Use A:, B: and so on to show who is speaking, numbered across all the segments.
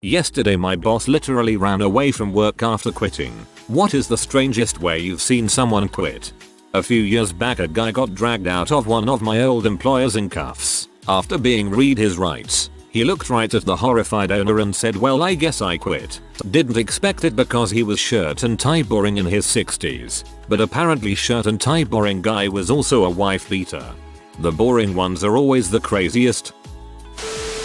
A: Yesterday my boss literally ran away from work after quitting. What is the strangest way you've seen someone quit? A few years back a guy got dragged out of one of my old employers in cuffs after being read his rights. He looked right at the horrified owner and said, "Well, I guess I quit." Didn't expect it because he was shirt and tie boring in his 60s. But apparently shirt and tie boring guy was also a wife beater. The boring ones are always the craziest.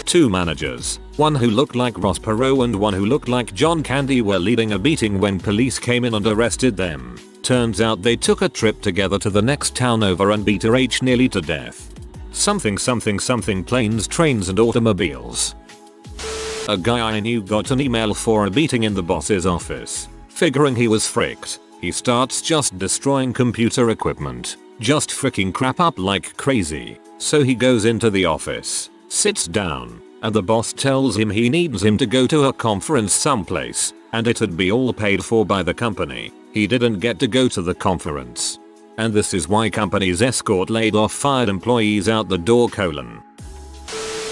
A: Two managers, one who looked like Ross Perot and one who looked like John Candy, were leading a beating when police came in and arrested them. Turns out they took a trip together to the next town over and beat her H nearly to death. Something planes, trains and automobiles. A guy I knew got an email for a beating in the boss's office. Figuring he was fricked, he starts just destroying computer equipment. Just fricking crap up like crazy. So he goes into the office, sits down, and the boss tells him he needs him to go to a conference someplace, and it'd be all paid for by the company. He didn't get to go to the conference. And this is why companies escort laid off fired employees out the door.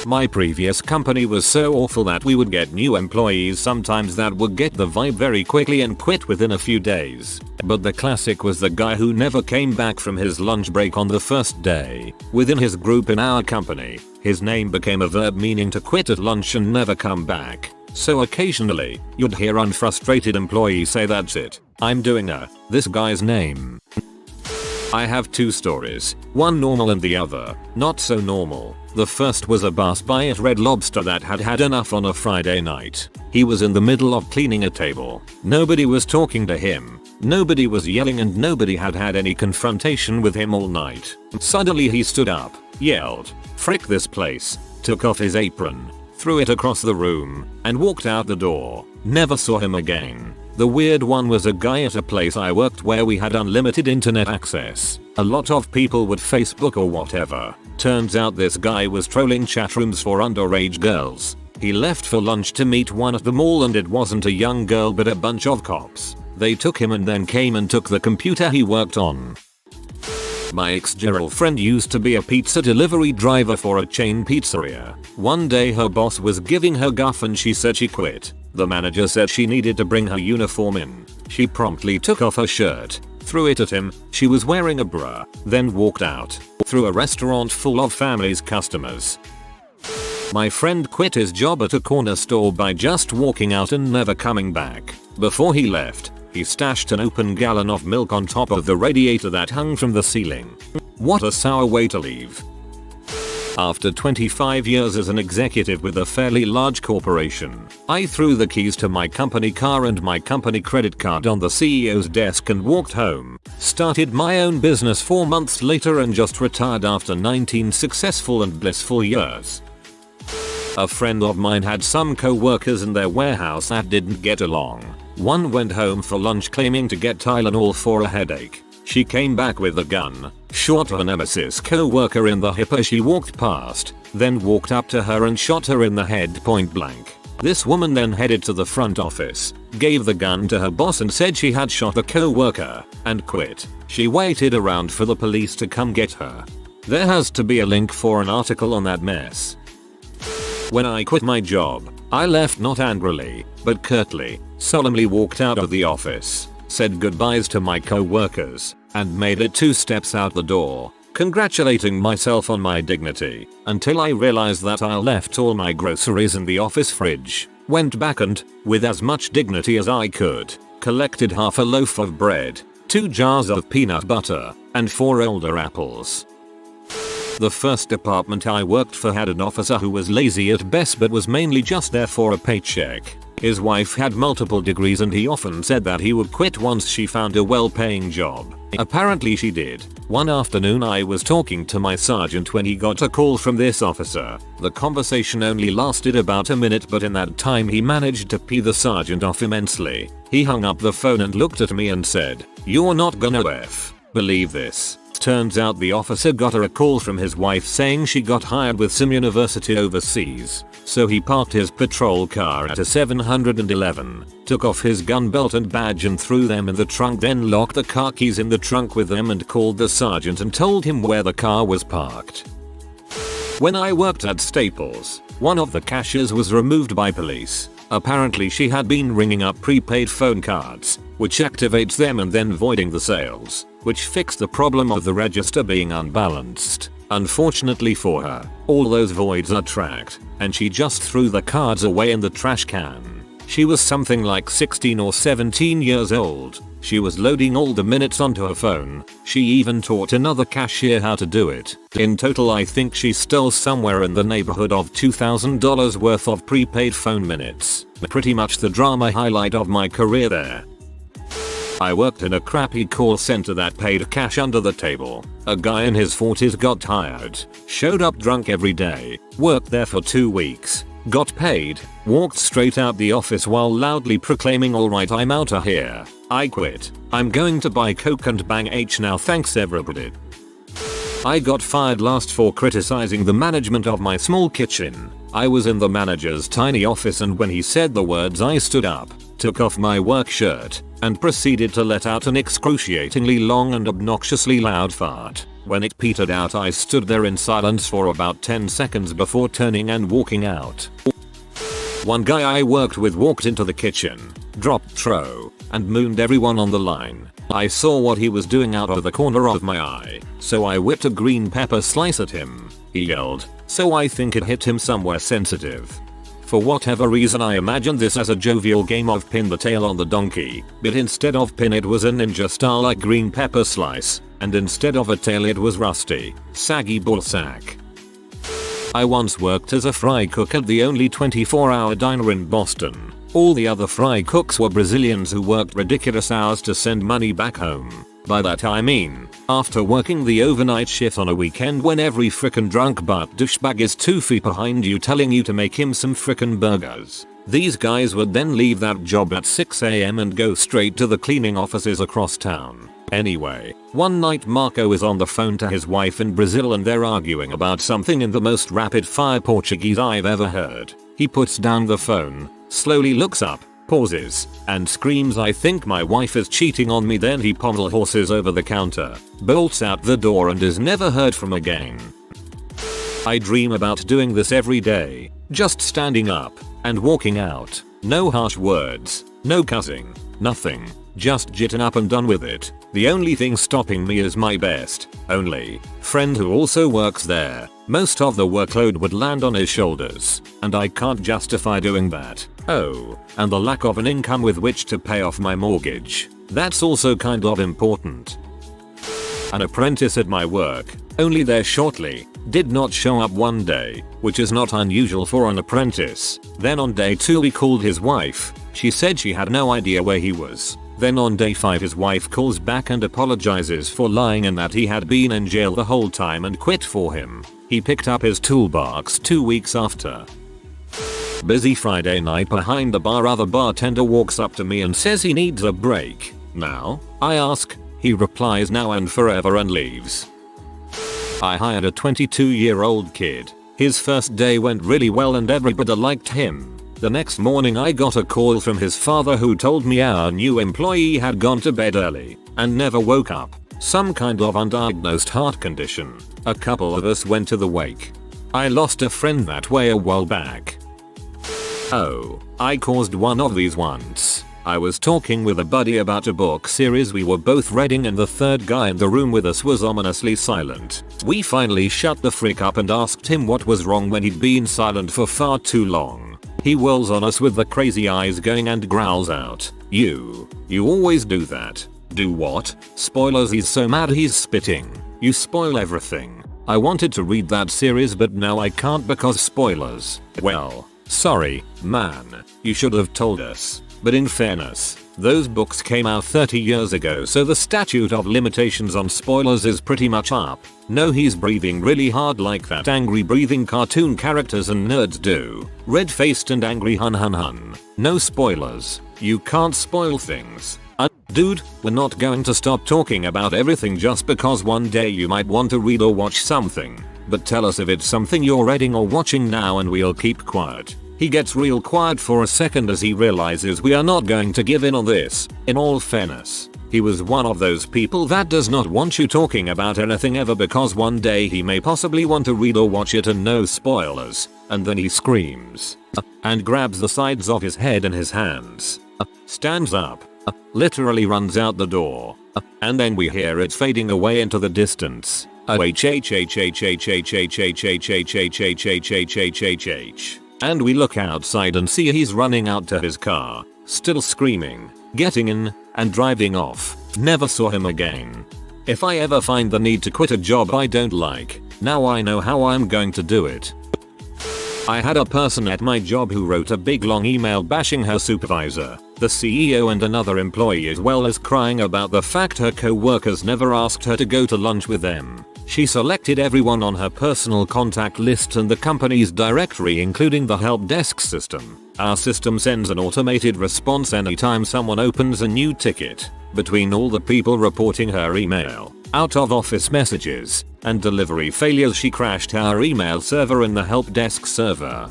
A: My previous company was so awful that we would get new employees sometimes that would get the vibe very quickly and quit within a few days. But the classic was the guy who never came back from his lunch break on the first day. Within his group in our company, his name became a verb meaning to quit at lunch and never come back. So occasionally, you'd hear unfrustrated employees say, "That's it, I'm doing this guy's name." I have two stories, one normal and the other not so normal. The first was a boss buy at Red Lobster that had had enough on a Friday night. He was in the middle of cleaning a table. Nobody was talking to him. Nobody was yelling and nobody had had any confrontation with him all night. Suddenly he stood up, yelled, "Frick this place," took off his apron, threw it across the room, and walked out the door. Never saw him again. The weird one was a guy at a place I worked where we had unlimited internet access. A lot of people would Facebook or whatever. Turns out this guy was trolling chat rooms for underage girls. He left for lunch to meet one at the mall and it wasn't a young girl but a bunch of cops. They took him and then came and took the computer he worked on. My ex-girlfriend used to be a pizza delivery driver for a chain pizzeria. One day her boss was giving her guff and she said she quit. The manager said she needed to bring her uniform in. She promptly took off her shirt, threw it at him, she was wearing a bra, then walked out, through a restaurant full of family's customers. My friend quit his job at a corner store by just walking out and never coming back. Before he left, he stashed an open gallon of milk on top of the radiator that hung from the ceiling. What a sour way to leave. After 25 years as an executive with a fairly large corporation, I threw the keys to my company car and my company credit card on the CEO's desk and walked home. Started my own business 4 months later and just retired after 19 successful and blissful years. A friend of mine had some co-workers in their warehouse that didn't get along. One went home for lunch claiming to get Tylenol for a headache. She came back with a gun, shot her nemesis co-worker in the hip as she walked past, then walked up to her and shot her in the head point blank. This woman then headed to the front office, gave the gun to her boss and said she had shot a co-worker, and quit. She waited around for the police to come get her. There has to be a link for an article on that mess. When I quit my job, I left not angrily, but curtly, solemnly walked out of the office, said goodbyes to my co-workers, and made it 2 steps out the door, congratulating myself on my dignity, until I realized that I left all my groceries in the office fridge, went back and, with as much dignity as I could, collected half a loaf of bread, 2 jars of peanut butter, and 4 older apples. The first department I worked for had an officer who was lazy at best but was mainly just there for a paycheck. His wife had multiple degrees and he often said that he would quit once she found a well-paying job. Apparently she did. One afternoon I was talking to my sergeant when he got a call from this officer. The conversation only lasted about a minute, but in that time he managed to pee the sergeant off immensely. He hung up the phone and looked at me and said, "You're not gonna believe this." Turns out the officer got a call from his wife saying she got hired with some university overseas. So he parked his patrol car at a 711, took off his gun belt and badge and threw them in the trunk, then locked the car keys in the trunk with them and called the sergeant and told him where the car was parked. When I worked at Staples, one of the cashiers was removed by police. Apparently she had been ringing up prepaid phone cards, which activates them and then voiding the sales, which fixed the problem of the register being unbalanced. Unfortunately for her, all those voids are tracked, and she just threw the cards away in the trash can. She was something like 16 or 17 years old. She was loading all the minutes onto her phone. She even taught another cashier how to do it. In total, I think she stole somewhere in the neighborhood of $2,000 worth of prepaid phone minutes. Pretty much the drama highlight of my career there. I worked in a crappy call center that paid cash under the table. A guy in his 40s got hired, showed up drunk every day, worked there for 2 weeks, got paid, walked straight out the office while loudly proclaiming, "Alright, I'm outta here. I quit. I'm going to buy coke and bang H now, thanks everybody." I got fired last for criticizing the management of my small kitchen. I was in the manager's tiny office, and when he said the words I stood up, took off my work shirt, and proceeded to let out an excruciatingly long and obnoxiously loud fart. When it petered out, I stood there in silence for about 10 seconds before turning and walking out. One guy I worked with walked into the kitchen, dropped throw, and mooned everyone on the line. I saw what he was doing out of the corner of my eye, so I whipped a green pepper slice at him. He yelled, so I think it hit him somewhere sensitive. For whatever reason, I imagined this as a jovial game of pin the tail on the donkey, but instead of pin it was a ninja style like green pepper slice, and instead of a tail it was rusty, saggy ballsack. I once worked as a fry cook at the only 24-hour diner in Boston. All the other fry cooks were Brazilians who worked ridiculous hours to send money back home. By that I mean, after working the overnight shift on a weekend when every frickin' drunk butt douchebag is 2 feet behind you telling you to make him some frickin' burgers, these guys would then leave that job at 6 AM and go straight to the cleaning offices across town. Anyway, one night Marco is on the phone to his wife in Brazil and they're arguing about something in the most rapid fire Portuguese I've ever heard. He puts down the phone, slowly looks up, pauses, and screams, "I think my wife is cheating on me." Then he pommel horses over the counter, bolts out the door, and is never heard from again. I dream about doing this every day, just standing up and walking out. No harsh words, no cussing, nothing. Just jitting up and done with it. The only thing stopping me is my best, only, friend who also works there. Most of the workload would land on his shoulders, and I can't justify doing that. Oh, and the lack of an income with which to pay off my mortgage. That's also kind of important. An apprentice at my work, only there shortly, did not show up one day, which is not unusual for an apprentice. Then on day 2 he called his wife. She said she had no idea where he was. Then on day 5 his wife calls back and apologizes for lying and that he had been in jail the whole time and quit for him. He picked up his toolbox 2 weeks after. Busy Friday night behind the bar, other bartender walks up to me and says he needs a break. Now? I ask. He replies now and forever and leaves. I hired a 22-year-old kid. His first day went really well and everybody liked him. The next morning I got a call from his father who told me our new employee had gone to bed early and never woke up. Some kind of undiagnosed heart condition. A couple of us went to the wake. I lost a friend that way a while back. Oh, I caused one of these once. I was talking with a buddy about a book series we were both reading and the third guy in the room with us was ominously silent. We finally shut the freak up and asked him what was wrong when he'd been silent for far too long. He whirls on us with the crazy eyes going and growls out, You always do that." "Do what?" "Spoilers." He's so mad he's spitting. "You spoil everything." I wanted to read that series but now I can't because spoilers. Well, sorry, man. You should have told us. But in fairness, those books came out 30 years ago, so the statute of limitations on spoilers is pretty much up. No, he's breathing really hard like that angry breathing cartoon characters and nerds do. Red-faced and angry hun hun hun. No spoilers. You can't spoil things. Dude, we're not going to stop talking about everything just because one day you might want to read or watch something. But tell us if it's something you're reading or watching now and we'll keep quiet. He gets real quiet for a second as he realizes we are not going to give in on this. In all fairness, He was one of those people that does not want you talking about anything ever because one day he may possibly want to read or watch it and no spoilers, and then he screams and grabs the sides of his head in his hands, stands up, literally runs out the door, and then we hear it fading away into the distance. And we look outside and see he's running out to his car, still screaming, getting in, and driving off. Never saw him again. If I ever find the need to quit a job I don't like, now I know how I'm going to do it. I had a person at my job who wrote a big long email bashing her supervisor, the CEO and another employee, as well as crying about the fact her co-workers never asked her to go to lunch with them. She selected everyone on her personal contact list and the company's directory, including the help desk system. Our system sends an automated response anytime someone opens a new ticket. Between all the people reporting her email, out of office messages, and delivery failures, she crashed our email server and the help desk server.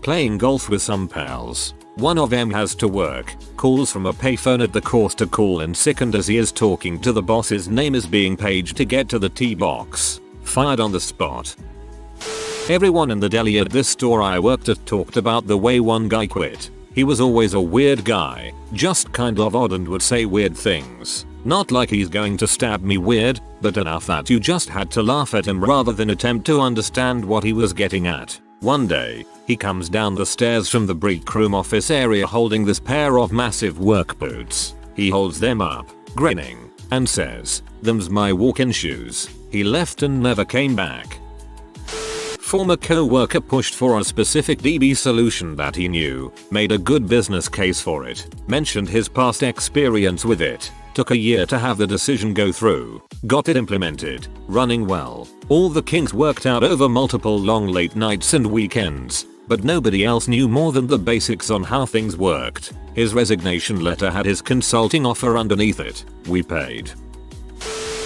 A: Playing golf with some pals. One of them has to work, calls from a payphone at the course to call in sick, and as he is talking to the boss his name is being paged to get to the tee box. Fired on the spot. Everyone in the deli at this store I worked at talked about the way one guy quit. He was always a weird guy, just kind of odd and would say weird things. Not like he's going to stab me weird, but enough that you just had to laugh at him rather than attempt to understand what he was getting at. One day, he comes down the stairs from the break room office area holding this pair of massive work boots. He holds them up, grinning, and says, "Them's my walk-in shoes." He left and never came back. Former co-worker pushed for a specific DB solution that he knew, made a good business case for it, mentioned his past experience with it, took a year to have the decision go through, got it implemented, running well. All the kinks worked out over multiple long late nights and weekends, but nobody else knew more than the basics on how things worked. His resignation letter had his consulting offer underneath it. We paid.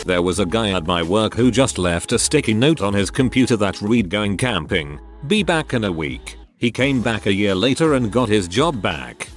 A: There was a guy at my work who just left a sticky note on his computer that read, "Going camping. Be back in a week." He came back a year later and got his job back.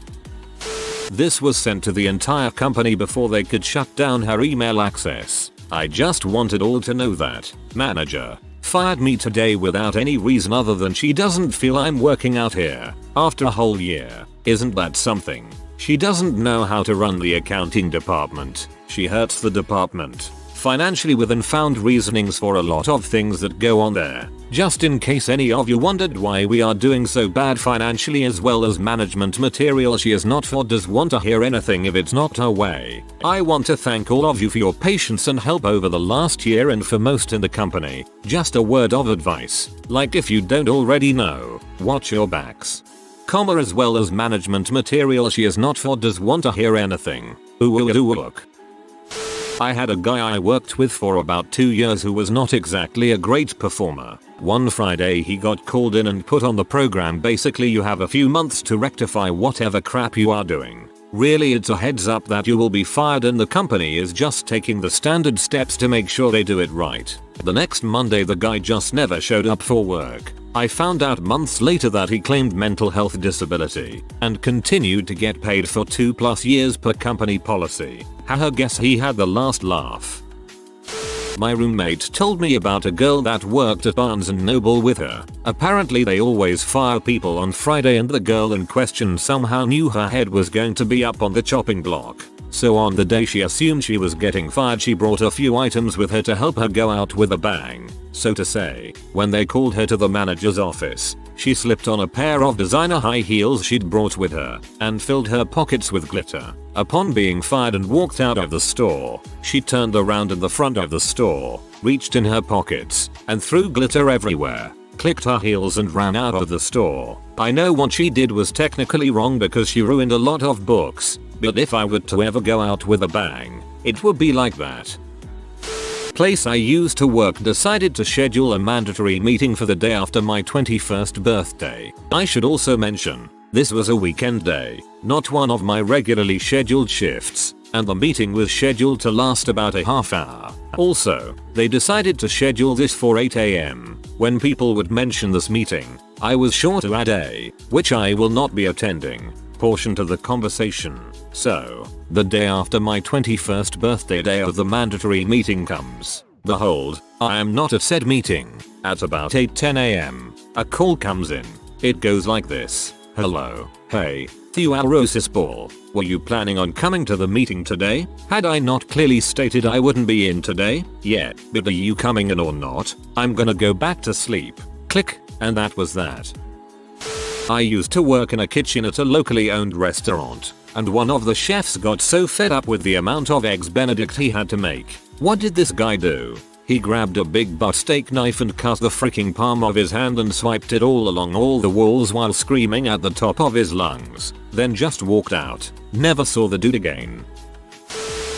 A: This was sent to the entire company before they could shut down her email access. I just wanted all to know that. Manager fired me today without any reason other than she doesn't feel I'm working out here. After a whole year. Isn't that something? She doesn't know how to run the accounting department. She hurts the department financially with unfound reasonings for a lot of things that go on there. Just in case any of you wondered why we are doing so bad financially as well as management material she is not for does want to hear anything if it's not her way. I want to thank all of you for your patience and help over the last year and for most in the company. Just a word of advice, like if you don't already know, watch your backs. Comma as well as management material she is not for does want to hear anything. Look. I had a guy I worked with for about 2 years who was not exactly a great performer. One Friday he got called in and put on the program. Basically you have a few months to rectify whatever crap you are doing. Really it's a heads up that you will be fired and the company is just taking the standard steps to make sure they do it right. The next Monday the guy just never showed up for work. I found out months later that he claimed mental health disability and continued to get paid for 2+ years per company policy. Haha, guess he had the last laugh. My roommate told me about a girl that worked at Barnes & Noble with her. Apparently they always fire people on Friday and the girl in question somehow knew her head was going to be up on the chopping block. So on the day she assumed she was getting fired she brought a few items with her to help her go out with a bang, so to say. When they called her to the manager's office, she slipped on a pair of designer high heels she'd brought with her and filled her pockets with glitter. Upon being fired and walked out of the store, she turned around in the front of the store, reached in her pockets, and threw glitter everywhere, clicked her heels and ran out of the store. I know what she did was technically wrong because she ruined a lot of books, but if I were to ever go out with a bang, it would be like that. Place I used to work decided to schedule a mandatory meeting for the day after my 21st birthday. I should also mention, this was a weekend day, not one of my regularly scheduled shifts, and the meeting was scheduled to last about a half hour. Also, they decided to schedule this for 8 AM. When people would mention this meeting, I was sure to add a, which I will not be attending. portion to the conversation. So, the day after my 21st birthday day of the mandatory meeting comes. Behold, I am not at said meeting. At about 8:10 am, a call comes in. It goes like this. Hello, hey, Theoarosis Ball. Were you planning on coming to the meeting today? Had I not clearly stated I wouldn't be in today? Yeah, but are you coming in or not? I'm gonna go back to sleep. Click, and that was that. I used to work in a kitchen at a locally owned restaurant, and one of the chefs got so fed up with the amount of eggs Benedict he had to make. What did this guy do? He grabbed a big butt steak knife and cut the freaking palm of his hand and swiped it all along all the walls while screaming at the top of his lungs. Then just walked out. Never saw the dude again.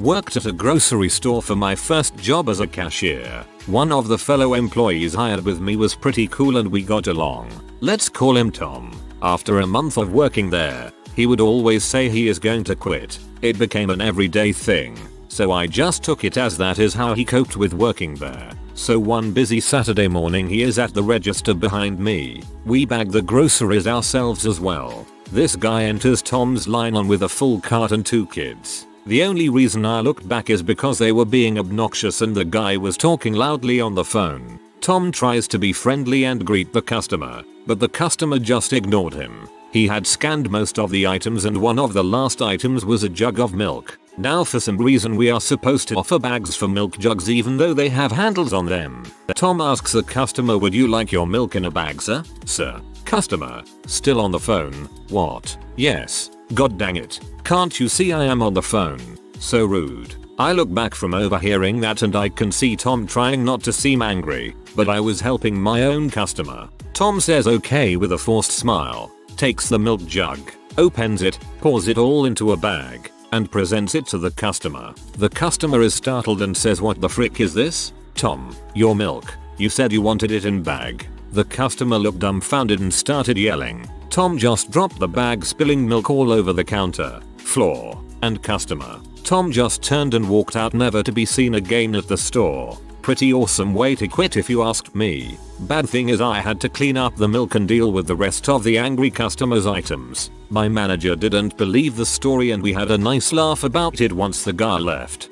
A: Worked at a grocery store for my first job as a cashier. One of the fellow employees hired with me was pretty cool and we got along. Let's call him Tom. After a month of working there, he would always say he is going to quit. It became an everyday thing. So I just took it as that is how he coped with working there. So one busy Saturday morning he is at the register behind me. We bag the groceries ourselves as well. This guy enters Tom's line on with a full cart and 2 kids. The only reason I looked back is because they were being obnoxious and the guy was talking loudly on the phone. Tom tries to be friendly and greet the customer, but the customer just ignored him. He had scanned most of the items and one of the last items was a jug of milk. Now for some reason we are supposed to offer bags for milk jugs even though they have handles on them. Tom asks the customer, would you like your milk in a bag, sir? Sir. Customer. Still on the phone. What? Yes. God dang it. Can't you see I am on the phone? So rude. I look back from overhearing that and I can see Tom trying not to seem angry, but I was helping my own customer. Tom says okay with a forced smile, takes the milk jug, opens it, pours it all into a bag, and presents it to the customer. The customer is startled and says, what the frick is this? Tom, your milk. You said you wanted it in bag. The customer looked dumbfounded and started yelling. Tom just dropped the bag, spilling milk all over the counter, floor, and customer. Tom just turned and walked out, never to be seen again at the store. Pretty awesome way to quit if you asked me. Bad thing is I had to clean up the milk and deal with the rest of the angry customers' items. My manager didn't believe the story and we had a nice laugh about it once the guy left.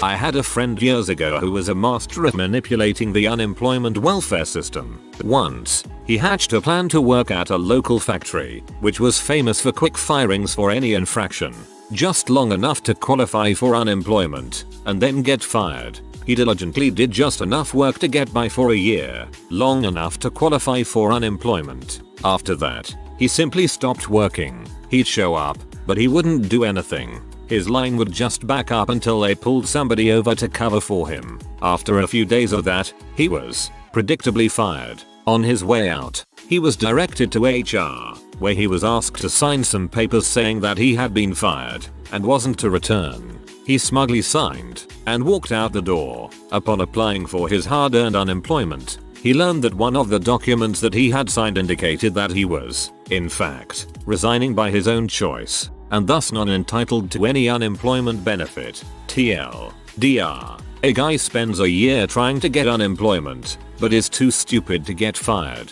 A: I had a friend years ago who was a master at manipulating the unemployment welfare system. Once, he hatched a plan to work at a local factory, which was famous for quick firings for any infraction. Just long enough to qualify for unemployment, and then get fired. He diligently did just enough work to get by for a year, long enough to qualify for unemployment. After that, he simply stopped working. He'd show up, but he wouldn't do anything. His line would just back up until they pulled somebody over to cover for him. After a few days of that, he was predictably fired. On his way out, he was directed to HR, where he was asked to sign some papers saying that he had been fired and wasn't to return. He smugly signed and walked out the door. Upon applying for his hard-earned unemployment, he learned that one of the documents that he had signed indicated that he was, in fact, resigning by his own choice, and thus not entitled to any unemployment benefit. TLDR. A guy spends a year trying to get unemployment, but is too stupid to get fired.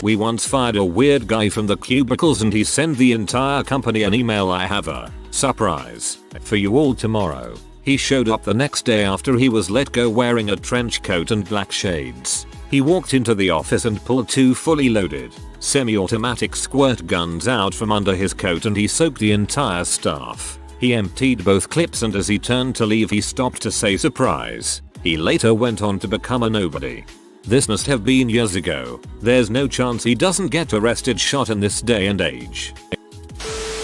A: We once fired a weird guy from the cubicles and he sent the entire company an email, I have a surprise for you all tomorrow. He showed up the next day after he was let go wearing a trench coat and black shades. He walked into the office and pulled 2 fully loaded, semi-automatic squirt guns out from under his coat and he soaked the entire staff. He emptied both clips and as he turned to leave he stopped to say surprise. He later went on to become a nobody. This must have been years ago. There's no chance he doesn't get arrested shot in this day and age.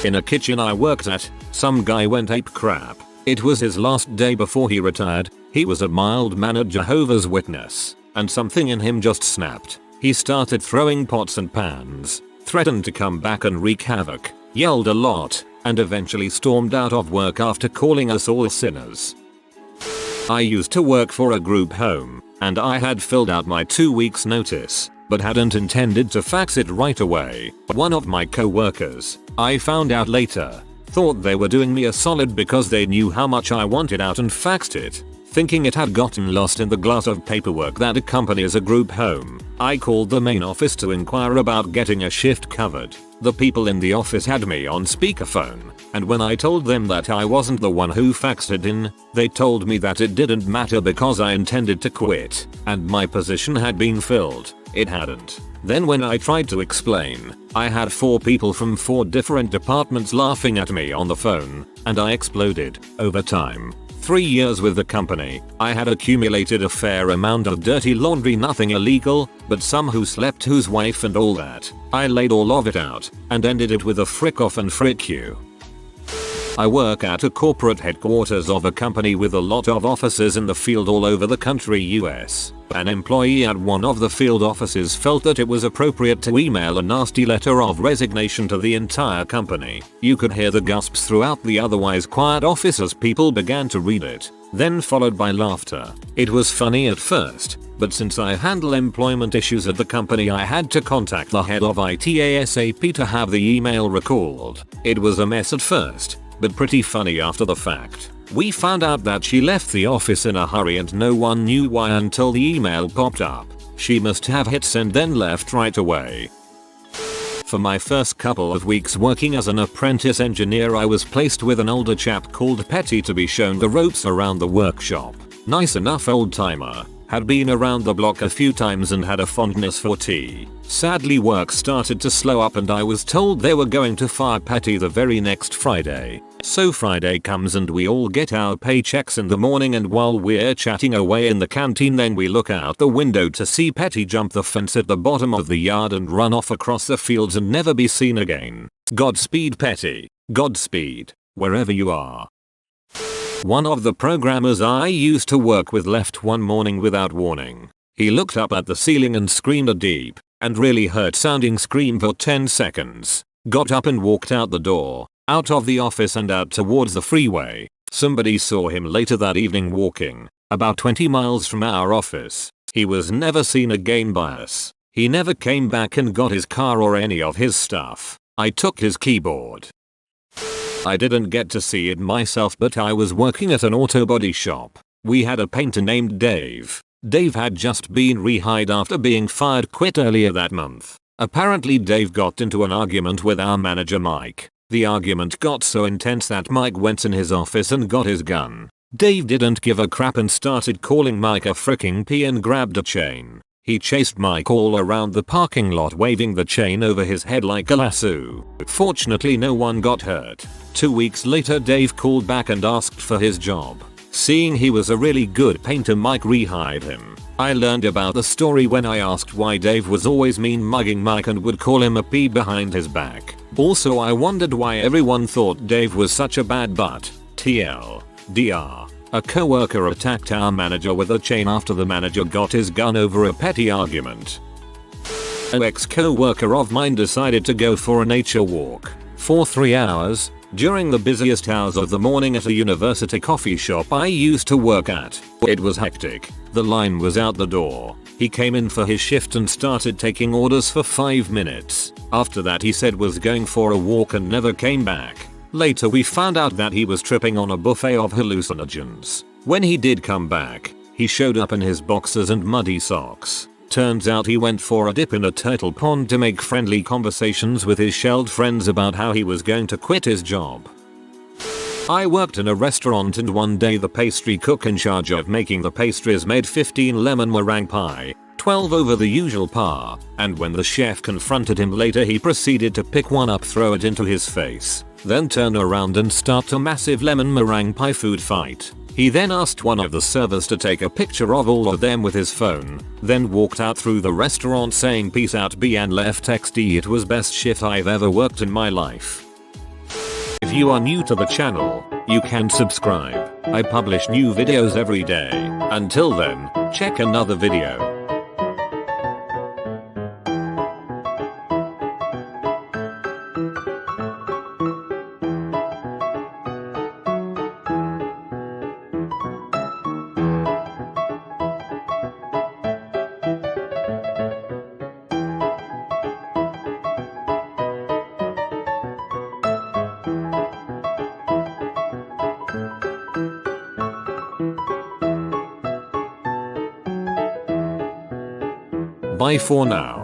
A: In a kitchen I worked at, some guy went ape crap. It was his last day before he retired. He was a mild-mannered Jehovah's Witness, and something in him just snapped. He started throwing pots and pans, threatened to come back and wreak havoc, yelled a lot, and eventually stormed out of work after calling us all sinners. I used to work for a group home, and I had filled out my 2 weeks notice, but hadn't intended to fax it right away. One of my co-workers, I found out later, thought they were doing me a solid because they knew how much I wanted out and faxed it, thinking it had gotten lost in the glut of paperwork that accompanies a group home. I called the main office to inquire about getting a shift covered. The people in the office had me on speakerphone, and when I told them that I wasn't the one who faxed it in, they told me that it didn't matter because I intended to quit, and my position had been filled. It hadn't. Then when I tried to explain, I had 4 people from 4 different departments laughing at me on the phone, and I exploded. Over time, 3 years with the company, I had accumulated a fair amount of dirty laundry, nothing illegal, but some who slept whose wife and all that. I laid all of it out, and ended it with a frick off and frick you. I work at a corporate headquarters of a company with a lot of offices in the field all over the country US. An employee at one of the field offices felt that it was appropriate to email a nasty letter of resignation to the entire company. You could hear the gasps throughout the otherwise quiet office as people began to read it, then followed by laughter. It was funny at first, but since I handle employment issues at the company, I had to contact the head of IT ASAP to have the email recalled. It was a mess at first, but pretty funny after the fact. We found out that she left the office in a hurry and no one knew why until the email popped up. She must have hit send then left right away. For my first couple of weeks working as an apprentice engineer, I was placed with an older chap called Petty to be shown the ropes around the workshop. Nice enough old timer. Had been around the block a few times and had a fondness for tea. Sadly, work started to slow up and I was told they were going to fire Petty the very next Friday. So Friday comes and we all get our paychecks in the morning, and while we're chatting away in the canteen, then we look out the window to see Petty jump the fence at the bottom of the yard and run off across the fields and never be seen again. Godspeed, Petty. Godspeed, wherever you are. One of the programmers I used to work with left one morning without warning. He looked up at the ceiling and screamed a deep and really hurt sounding scream for 10 seconds. Got up and walked out the door, out of the office and out towards the freeway. Somebody saw him later that evening walking about 20 miles from our office. He was never seen again by us. He never came back and got his car or any of his stuff. I took his keyboard. I didn't get to see it myself, but I was working at an auto body shop. We had a painter named Dave. Dave had just been rehired after being fired quit earlier that month. Apparently Dave got into an argument with our manager Mike. The argument got so intense that Mike went in his office and got his gun. Dave didn't give a crap and started calling Mike a freaking P and grabbed a chain. He chased Mike all around the parking lot waving the chain over his head like a lasso. Fortunately no one got hurt. 2 weeks later Dave called back and asked for his job. Seeing he was a really good painter, Mike rehired him. I learned about the story when I asked why Dave was always mean mugging Mike and would call him a P behind his back. Also I wondered why everyone thought Dave was such a bad butt. TLDR. A coworker attacked our manager with a chain after the manager got his gun over a petty argument. An ex-coworker of mine decided to go for a nature walk for 3 hours during the busiest hours of the morning at a university coffee shop I used to work at. It was hectic. The line was out the door. He came in for his shift and started taking orders for 5 minutes. After that he said was going for a walk and never came back. Later we found out that he was tripping on a buffet of hallucinogens. When he did come back, he showed up in his boxers and muddy socks. Turns out he went for a dip in a turtle pond to make friendly conversations with his shelled friends about how he was going to quit his job. I worked in a restaurant and one day the pastry cook in charge of making the pastries made 15 lemon meringue pie, 12 over the usual par, and when the chef confronted him later he proceeded to pick one up, throw it into his face, then turn around and start a massive lemon meringue pie food fight. He then asked one of the servers to take a picture of all of them with his phone, then walked out through the restaurant saying peace out B and left XD. It was best shift I've ever worked in my life. If you are new to the channel, you can subscribe. I publish new videos every day. Until then, check another video. Bye for now.